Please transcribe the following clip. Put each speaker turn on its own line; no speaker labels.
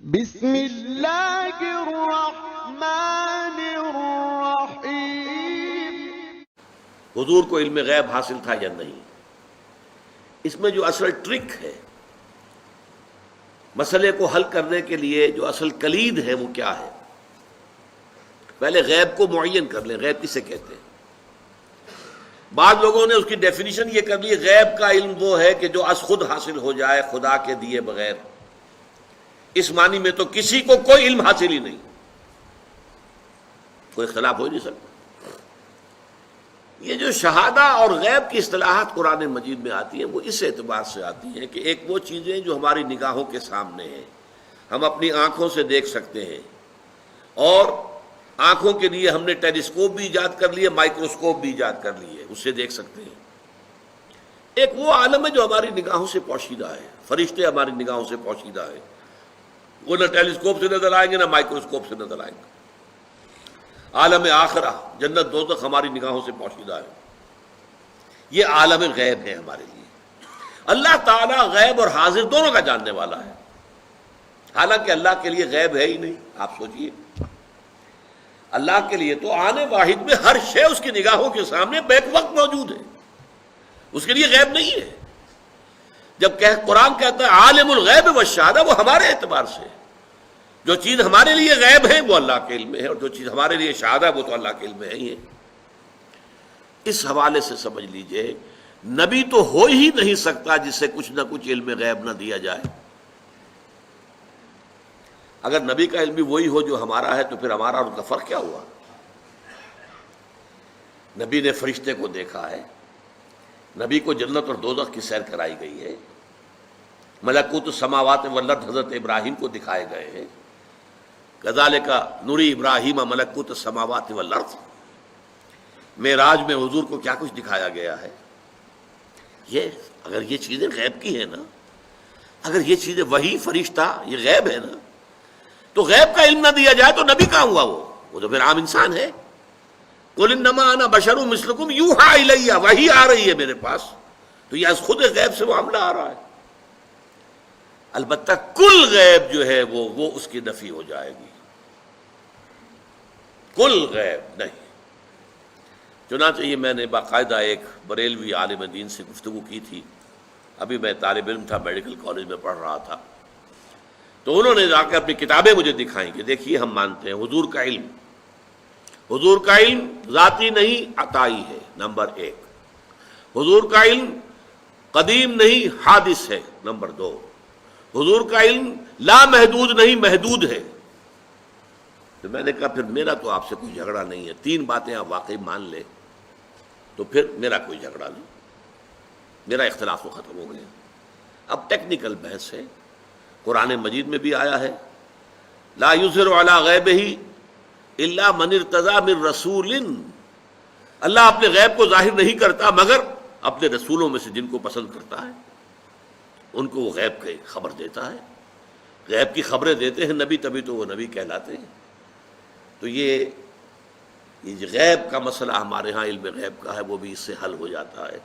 بسم اللہ الرحمن الرحیم۔
حضور کو علم غیب حاصل تھا یا نہیں؟ اس میں جو اصل ٹرک ہے، مسئلے کو حل کرنے کے لیے جو اصل کلید ہے وہ کیا ہے؟ پہلے غیب کو معین کر لیں، غیب کسے کہتے ہیں؟ بعض لوگوں نے اس کی ڈیفینیشن یہ کر لی، غیب کا علم وہ ہے کہ جو از خود حاصل ہو جائے خدا کے دیے بغیر۔ اس معنی میں تو کسی کو کوئی علم حاصل ہی نہیں، کوئی اختلاف ہو ہی نہیں سکتا۔ یہ جو شہادہ اور غیب کی اصطلاحات قرآن مجید میں آتی ہیں وہ اس اعتبار سے آتی ہیں کہ ایک وہ چیزیں جو ہماری نگاہوں کے سامنے ہیں، ہم اپنی آنکھوں سے دیکھ سکتے ہیں، اور آنکھوں کے لیے ہم نے ٹیلیسکوپ بھی ایجاد کر لیے، مائکروسکوپ بھی ایجاد کر لیے، اس سے دیکھ سکتے ہیں۔ ایک وہ عالم ہے جو ہماری نگاہوں سے پوشیدہ ہے، فرشتے ہماری نگاہوں سے پوشیدہ ہے، وہ نہ ٹیلیسکوپ سے نظر آئیں گے نہ مائکروسکوپ سے نظر آئیں گے۔ عالم آخرہ، جنت دوزخ ہماری نگاہوں سے پوشیدہ ہے۔ یہ عالم غیب ہے ہمارے لیے۔ اللہ تعالیٰ غیب اور حاضر دونوں کا جاننے والا ہے، حالانکہ اللہ کے لیے غیب ہے ہی نہیں۔ آپ سوچئے، اللہ کے لیے تو آنے واحد میں ہر شے اس کی نگاہوں کے سامنے بیک وقت موجود ہے، اس کے لیے غیب نہیں ہے۔ جب قرآن کہتا ہے عالم الغیب والشہادہ، وہ ہمارے اعتبار سے جو چیز ہمارے لیے غیب ہے وہ اللہ کے علم میں ہے، اور جو چیز ہمارے لیے شہادہ ہے وہ تو اللہ کے علم میں ہی ہے۔ اس حوالے سے سمجھ لیجئے، نبی تو ہو ہی نہیں سکتا جس سے کچھ نہ کچھ علم غیب نہ دیا جائے۔ اگر نبی کا علم بھی وہی ہو جو ہمارا ہے تو پھر ہمارا اور ان کا فرق کیا ہوا؟ نبی نے فرشتے کو دیکھا ہے، نبی کو جنت اور دوزخ کی سیر کرائی گئی ہے، ملکوت السماوات والارض حضرت ابراہیم کو دکھائے گئے ہیں، کذالک نری ابراہیم ملکوت السماوات والارض۔ معراج میں حضور کو کیا کچھ دکھایا گیا ہے؟ اگر یہ چیزیں غیب کی ہیں نا، اگر یہ چیزیں وحی فرشتہ یہ غیب ہے نا، تو غیب کا علم نہ دیا جائے تو نبی کہاں ہوا؟ وہ تو پھر عام انسان ہے۔ قل انما انا بشر مثلکم یوحی الی، وحی آ رہی ہے میرے پاس، تو یہ از خود غیب سے معاملہ آ رہا ہے۔ البتہ کل غیب جو ہے وہ اس کی نفی ہو جائے گی، کل غیب نہیں۔ چنانچہ یہ میں نے باقاعدہ ایک بریلوی عالم دین سے گفتگو کی تھی، ابھی میں طالب علم تھا، میڈیکل کالج میں پڑھ رہا تھا، تو انہوں نے جا کے اپنی کتابیں مجھے دکھائیں کہ دیکھیے ہم مانتے ہیں حضور کا علم ذاتی نہیں عطائی ہے، نمبر ایک۔ حضور کا علم قدیم نہیں حادث ہے، نمبر دو۔ حضور کا علم لا محدود نہیں محدود ہے۔ تو میں نے کہا پھر میرا تو آپ سے کوئی جھگڑا نہیں ہے، تین باتیں آپ واقعی مان لیں تو پھر میرا کوئی جھگڑا نہیں، میرا اختلاف تو ختم ہو گیا۔ اب ٹیکنیکل بحث ہے، قرآن مجید میں بھی آیا ہے لا یظہر علی غیبہ الا من ارتضی من رسول، اللہ اپنے غیب کو ظاہر نہیں کرتا مگر اپنے رسولوں میں سے جن کو پسند کرتا ہے ان کو وہ غیب کی خبر دیتا ہے۔ غیب کی خبریں دیتے ہیں نبی، تبھی تو وہ نبی کہلاتے ہیں۔ تو یہ غیب کا مسئلہ ہمارے ہاں علم غیب کا ہے، وہ بھی اس سے حل ہو جاتا ہے۔